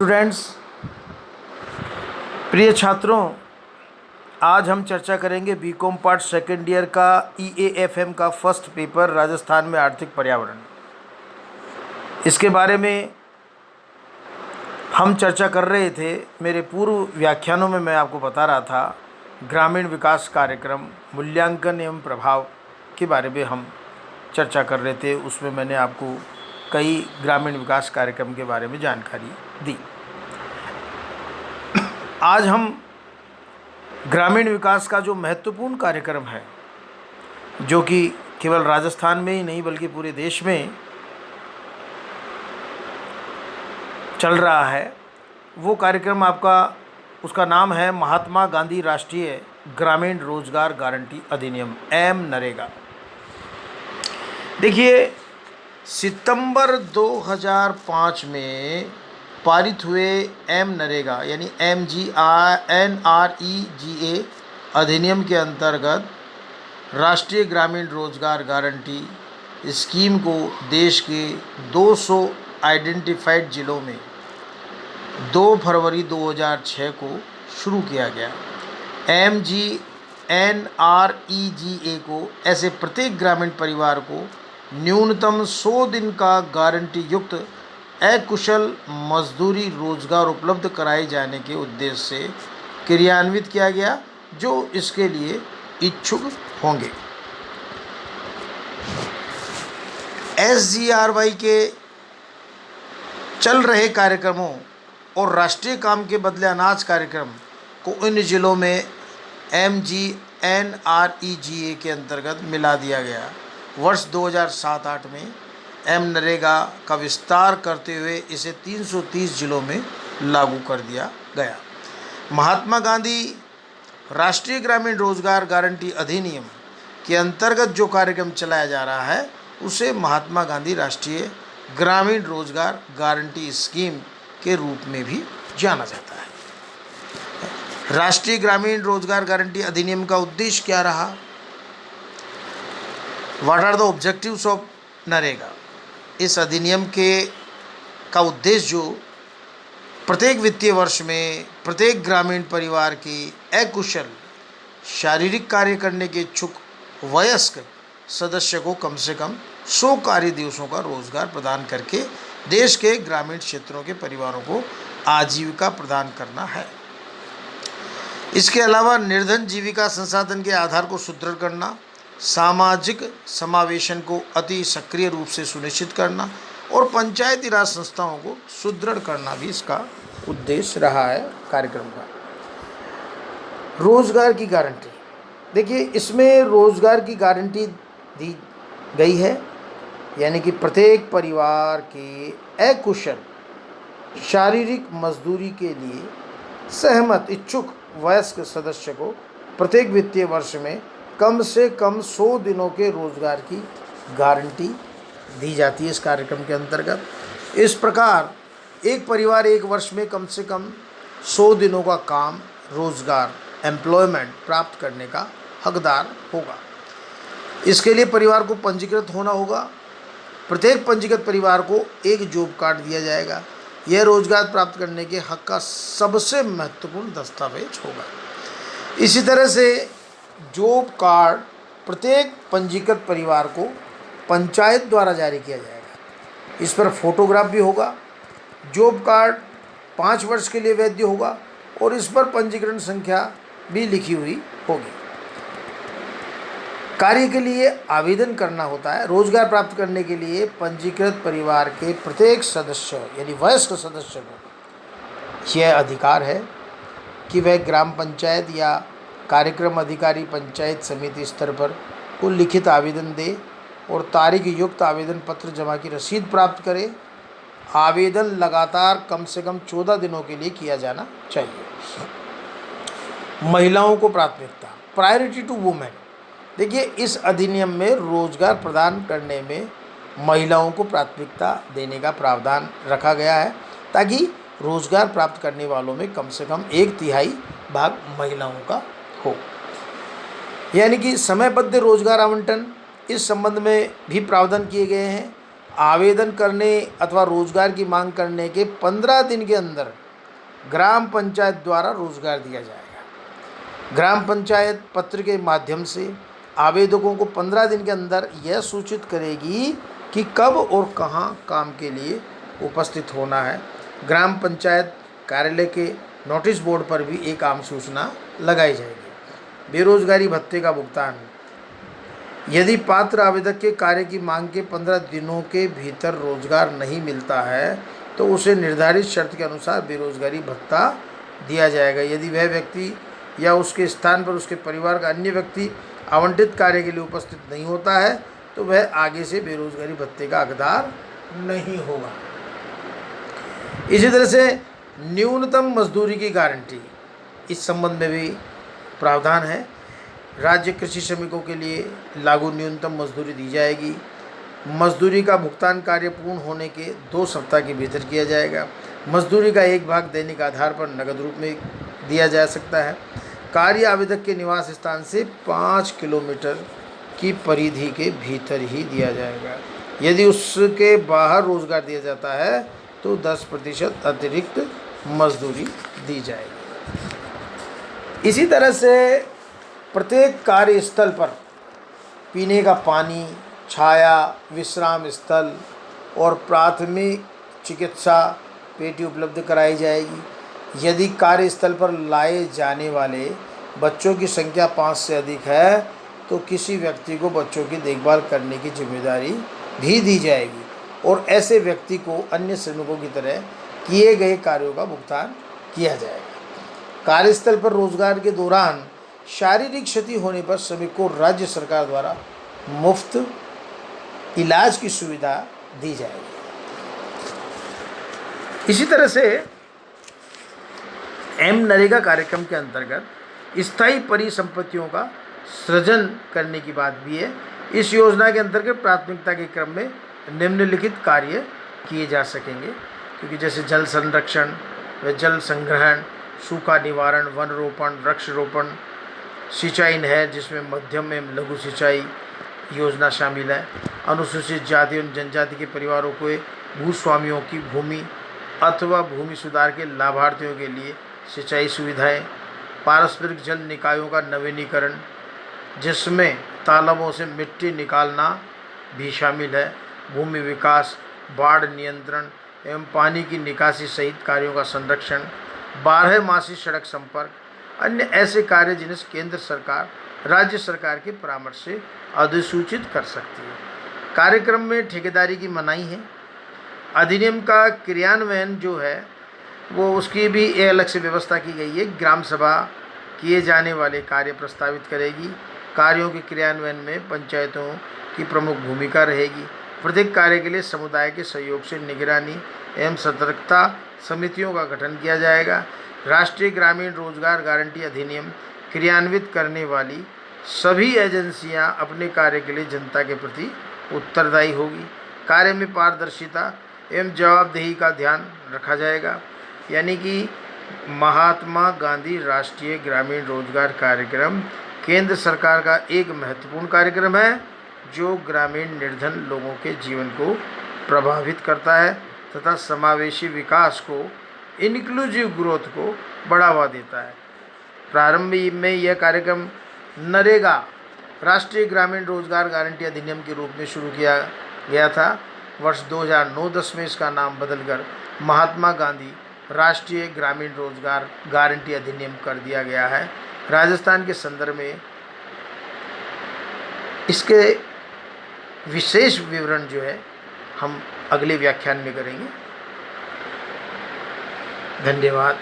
Students, प्रिय छात्रों, आज हम चर्चा करेंगे बीकॉम पार्ट सेकेंड ईयर का EAFM का फर्स्ट पेपर राजस्थान में आर्थिक पर्यावरण। इसके बारे में हम चर्चा कर रहे थे। मेरे पूर्व व्याख्यानों में मैं आपको बता रहा था ग्रामीण विकास कार्यक्रम मूल्यांकन एवं प्रभाव के बारे में हम चर्चा कर रहे थे। उसमें मैंने आपको कई ग्रामीण विकास कार्यक्रम के बारे में जानकारी दी। आज हम ग्रामीण विकास का जो महत्वपूर्ण कार्यक्रम है, जो कि केवल राजस्थान में ही नहीं बल्कि पूरे देश में चल रहा है, वो कार्यक्रम उसका नाम है महात्मा गांधी राष्ट्रीय ग्रामीण रोजगार गारंटी अधिनियम MNREGA। देखिए, सितंबर 2005 में पारित हुए MNREGA यानी NREGA अधिनियम के अंतर्गत राष्ट्रीय ग्रामीण रोजगार गारंटी स्कीम को देश के 200 आइडेंटिफाइड जिलों में 2 फरवरी 2006 को शुरू किया गया। NREGA को ऐसे प्रत्येक ग्रामीण परिवार को न्यूनतम 100 दिन का गारंटी युक्त अकुशल मजदूरी रोजगार उपलब्ध कराए जाने के उद्देश्य से क्रियान्वित किया गया, जो इसके लिए इच्छुक होंगे। SGRY के चल रहे कार्यक्रमों और राष्ट्रीय काम के बदले अनाज कार्यक्रम को इन जिलों में NREGA के अंतर्गत मिला दिया गया। वर्ष 2007-08 में MNREGA का विस्तार करते हुए इसे 330 जिलों में लागू कर दिया गया। महात्मा गांधी राष्ट्रीय ग्रामीण रोजगार गारंटी अधिनियम के अंतर्गत जो कार्यक्रम चलाया जा रहा है, उसे महात्मा गांधी राष्ट्रीय ग्रामीण रोजगार गारंटी स्कीम के रूप में भी जाना जाता है। राष्ट्रीय ग्रामीण रोजगार गारंटी अधिनियम का उद्देश्य क्या रहा? What are the objectives of NREGA? इस अधिनियम का उद्देश्य जो प्रत्येक वित्तीय वर्ष में प्रत्येक ग्रामीण परिवार की अकुशल शारीरिक कार्य करने के इच्छुक वयस्क सदस्य को कम से कम 100 कार्य दिवसों का रोजगार प्रदान करके देश के ग्रामीण क्षेत्रों के परिवारों को आजीविका प्रदान करना है। इसके अलावा निर्धन जीविका संसाधन के आधार को सुदृढ़ करना, सामाजिक समावेशन को अति सक्रिय रूप से सुनिश्चित करना और पंचायती राज संस्थाओं को सुदृढ़ करना भी इसका उद्देश्य रहा है कार्यक्रम का। रोजगार की गारंटी, देखिए, इसमें रोजगार की गारंटी दी गई है, यानी कि प्रत्येक परिवार के अकुशल शारीरिक मजदूरी के लिए सहमत इच्छुक वयस्क सदस्य को प्रत्येक वित्तीय वर्ष में कम से कम 100 दिनों के रोजगार की गारंटी दी जाती है इस कार्यक्रम के अंतर्गत। इस प्रकार एक परिवार एक वर्ष में कम से कम 100 दिनों का काम, रोजगार, एम्प्लॉयमेंट प्राप्त करने का हकदार होगा। इसके लिए परिवार को पंजीकृत होना होगा। प्रत्येक पंजीकृत परिवार को एक जॉब कार्ड दिया जाएगा। यह रोजगार प्राप्त करने के हक का सबसे महत्वपूर्ण दस्तावेज होगा। इसी तरह से जॉब कार्ड प्रत्येक पंजीकृत परिवार को पंचायत द्वारा जारी किया जाएगा। इस पर फोटोग्राफ भी होगा। जॉब कार्ड 5 वर्ष के लिए वैध होगा और इस पर पंजीकरण संख्या भी लिखी हुई होगी। कार्य के लिए आवेदन करना होता है। रोजगार प्राप्त करने के लिए पंजीकृत परिवार के प्रत्येक सदस्य यानी वयस्क सदस्य को यह अधिकार है कि वह ग्राम पंचायत या कार्यक्रम अधिकारी पंचायत समिति स्तर पर को लिखित आवेदन दे और तारीख युक्त आवेदन पत्र जमा की रसीद प्राप्त करे। आवेदन लगातार कम से कम 14 दिनों के लिए किया जाना चाहिए। महिलाओं को प्राथमिकता, प्रायोरिटी टू वुमेन। देखिए, इस अधिनियम में रोजगार प्रदान करने में महिलाओं को प्राथमिकता देने का प्रावधान रखा गया है, ताकि रोजगार प्राप्त करने वालों में कम से कम 1/3 भाग महिलाओं का हो। यानी कि समयबद्ध रोजगार आवंटन, इस संबंध में भी प्रावधान किए गए हैं। आवेदन करने अथवा रोजगार की मांग करने के 15 दिन के अंदर ग्राम पंचायत द्वारा रोजगार दिया जाएगा। ग्राम पंचायत पत्र के माध्यम से आवेदकों को 15 दिन के अंदर यह सूचित करेगी कि कब और कहां काम के लिए उपस्थित होना है। ग्राम पंचायत कार्यालय के नोटिस बोर्ड पर भी एक आम सूचना लगाई जाएगी। बेरोजगारी भत्ते का भुगतान, यदि पात्र आवेदक के कार्य की मांग के 15 दिनों के भीतर रोजगार नहीं मिलता है तो उसे निर्धारित शर्त के अनुसार बेरोजगारी भत्ता दिया जाएगा। यदि वह व्यक्ति या उसके स्थान पर उसके परिवार का अन्य व्यक्ति आवंटित कार्य के लिए उपस्थित नहीं होता है तो वह आगे से बेरोजगारी भत्ते का हकदार नहीं होगा। इसी तरह से न्यूनतम मजदूरी की गारंटी, इस संबंध में भी प्रावधान है। राज्य कृषि श्रमिकों के लिए लागू न्यूनतम मजदूरी दी जाएगी। मजदूरी का भुगतान कार्य पूर्ण होने के 2 सप्ताह के भीतर किया जाएगा। मजदूरी का एक भाग दैनिक आधार पर नकद रूप में दिया जा सकता है। कार्य आवेदक के निवास स्थान से 5 किलोमीटर की परिधि के भीतर ही दिया जाएगा। यदि उसके बाहर रोजगार दिया जाता है तो 10% अतिरिक्त मजदूरी दी जाएगी। इसी तरह से प्रत्येक कार्यस्थल पर पीने का पानी, छाया, विश्राम स्थल और प्राथमिक चिकित्सा पेटी उपलब्ध कराई जाएगी। यदि कार्यस्थल पर लाए जाने वाले बच्चों की संख्या 5 से अधिक है तो किसी व्यक्ति को बच्चों की देखभाल करने की जिम्मेदारी भी दी जाएगी और ऐसे व्यक्ति को अन्य श्रमिकों की तरह किए गए कार्यों का भुगतान किया जाएगा। कार्यस्थल पर रोजगार के दौरान शारीरिक क्षति होने पर श्रमिक को राज्य सरकार द्वारा मुफ्त इलाज की सुविधा दी जाएगी। इसी तरह से नरेगा कार्यक्रम के अंतर्गत स्थायी परिसंपत्तियों का सृजन करने की बात भी है। इस योजना के अंतर्गत प्राथमिकता के क्रम में निम्नलिखित कार्य किए जा सकेंगे, क्योंकि जैसे जल संरक्षण व जल संग्रहण, सूखा निवारण, वन रोपण, वृक्ष रोपण, सिंचाई नहर जिसमें मध्यम एवं लघु सिंचाई योजना शामिल है। अनुसूचित जाति एवं जनजाति के परिवारों को भूस्वामियों की भूमि अथवा भूमि सुधार के लाभार्थियों के लिए सिंचाई सुविधाएं, पारस्परिक जल निकायों का नवीनीकरण जिसमें तालाबों से मिट्टी निकालना भी शामिल है, भूमि विकास, बाढ़ नियंत्रण एवं पानी की निकासी सहित कार्यों का संरक्षण, 12मासी सड़क संपर्क, अन्य ऐसे कार्य जिन्हें केंद्र सरकार राज्य सरकार के परामर्श से अधिसूचित कर सकती है। कार्यक्रम में ठेकेदारी की मनाही है। अधिनियम का क्रियान्वयन जो है वो उसकी भी एक अलग से व्यवस्था की गई है। ग्राम सभा किए जाने वाले कार्य प्रस्तावित करेगी। कार्यों के क्रियान्वयन में पंचायतों की प्रमुख भूमिका रहेगी। प्रत्येक कार्य के लिए समुदाय के सहयोग से निगरानी एवं सतर्कता समितियों का गठन किया जाएगा। राष्ट्रीय ग्रामीण रोजगार गारंटी अधिनियम क्रियान्वित करने वाली सभी एजेंसियां अपने कार्य के लिए जनता के प्रति उत्तरदायी होगी। कार्य में पारदर्शिता एवं जवाबदेही का ध्यान रखा जाएगा। यानी कि महात्मा गांधी राष्ट्रीय ग्रामीण रोजगार कार्यक्रम केंद्र सरकार का एक महत्वपूर्ण कार्यक्रम है जो ग्रामीण निर्धन लोगों के जीवन को प्रभावित करता है तथा समावेशी विकास को, इंक्लूसिव ग्रोथ को बढ़ावा देता है। प्रारंभ में यह कार्यक्रम नरेगा राष्ट्रीय ग्रामीण रोजगार गारंटी अधिनियम के रूप में शुरू किया गया था। वर्ष 2009-10 में इसका नाम बदलकर महात्मा गांधी राष्ट्रीय ग्रामीण रोजगार गारंटी अधिनियम कर दिया गया है। राजस्थान के संदर्भ में इसके विशेष विवरण जो है हम अगले व्याख्यान में करेंगे। धन्यवाद।